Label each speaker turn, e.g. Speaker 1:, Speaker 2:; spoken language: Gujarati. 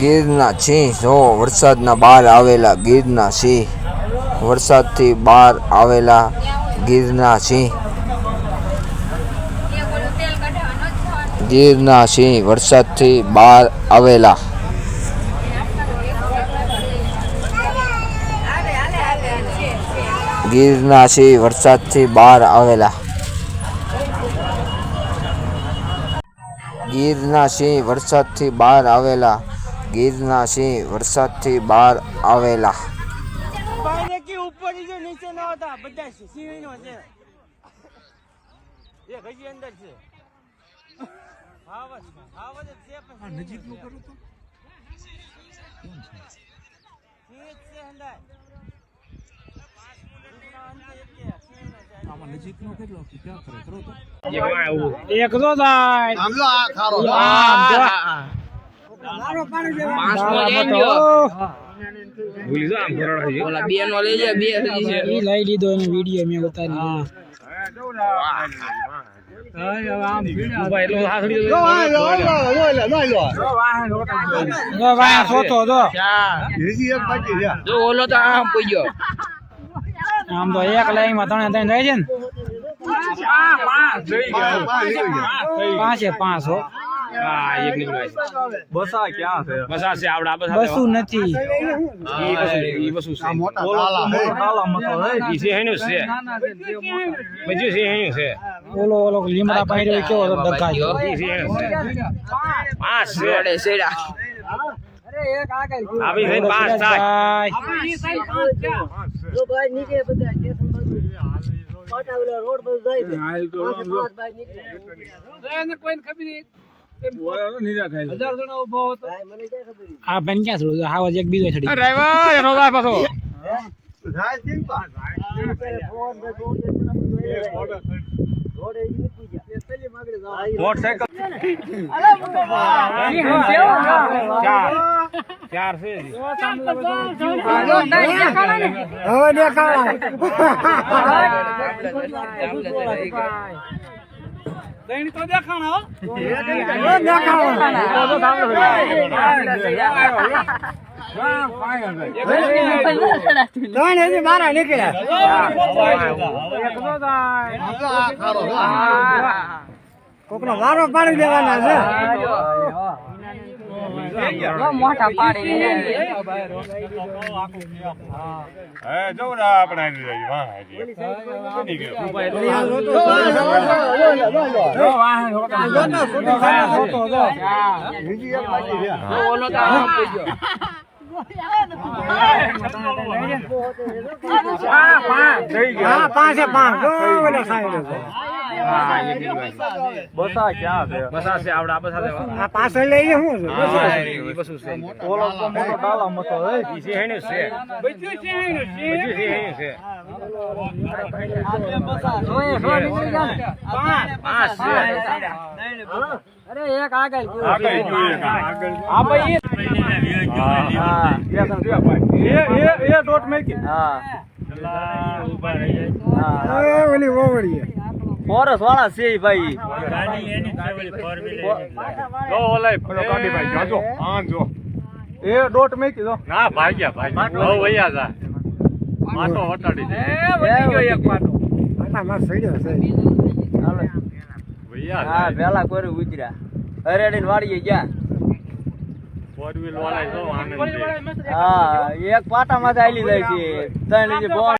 Speaker 1: ગીરના સિંહ જો વરસાદના બહાર આવેલા ગીરના સિંહ, વરસાદથી બહાર આવેલા ગીરના સિંહ, ગીરના સિંહ વરસાદથી બહાર આવેલા, ગીરના સિંહ વરસાદથી બહાર આવેલા, ગીરના સિંહ વરસાદથી બહાર આવેલા, ગીરના સિંહ વરસાદથી બહાર આવેલા.
Speaker 2: ઉપર નીચે ન હોતા બધા સિંહનો છે. એક હજી અંદર છે. નજીક નું કરું તો આમાં નજીક નો કેટલો ક્યાં કરે કરો તો એક તો થાય આમલો આ ખારો મારો પાણી દેવા પાંચમો લેજો ભૂલી જો આમ ભરડ હજી ઓલા બે નો લઈ લે બે હજી છે ઈ લઈ લીધો એનો વિડિયો મે ઉતારી આમ ભાઈ લો હાથડી લો વાહ સોતો જો હજી એક બાકી છે જો ઓલો તો આમ પઈયો આમ તો એક લાઈન માં ત્રણ ત્રણ જાય છે ને પાંચે પાંચ હો હા એક નીકળાય બસા ક્યાં છે બસા છે આવડા બસુ નથી ઈ બસુ છે મોટા ડાલા મતો હે ઈ છે હેનું છે બજુ છે હેનું છે ઓલો લીમડા પાડ્યો કેવો ડગા ઈ છે હેનું છે પાંચ છે સેડા અરે એક આગળ આવી છે પાંચ થાય આપણી સાઈડ પાંચ છે જો ભાઈ નીચે બધા સ્ટેશન બાજુ પાટા રોડ પર જાય છે પાંચ ભાઈ નીકળે એને કોઈને ખબર નહીં આ બન ક્યાં થોડું હાવજ એક બીજો છડી ડ્રાઈવર એનો જાય પાછો મોટરસાઇકલ ચાર છે દૈણી તો દેખાણો હો દેખાણો મારા નીકળ્યા કોકનો વારો પાડી દેવાના છે મોટા પાડી હે જો ના આપણે આવી વાહ બસા ક્યાં છે બસા છે આવડા બસા આ પાછળ લઈ હું ઈ બસુ છે ઓલો મોટો ડાલા મતો હે ઈ છે હેને છે બજુ છે હેને છે બજુ છે હેને છે આ બસા જોય સો નીકળી ગયા પાંચ છે અરે એક આગળ આ ભાઈ એ ડોટ મેકી હા ઉભા રહી જાય ઓલી ઓવડી ફોરસ વાળા છે ભાઈ ગાડી એની ટ્રાવેલ ફોર વ્હીલર લો ઓલા ગાડી ભાઈ જાજો હા જો એ ડોટ મેકી દો ના ભાગ્યા બહુ વયા જા માટો વટાડી દે એ વટી ગયો એક માટો આટા માં સડ્યો છે હાલે વયા હા પેલા કોરી ઉતર્યા હરેડીન વાડીએ ગયા ફોર વ્હીલ વાળા જો આનંદ હા એક પાટા માં આલી જાય છે તને જે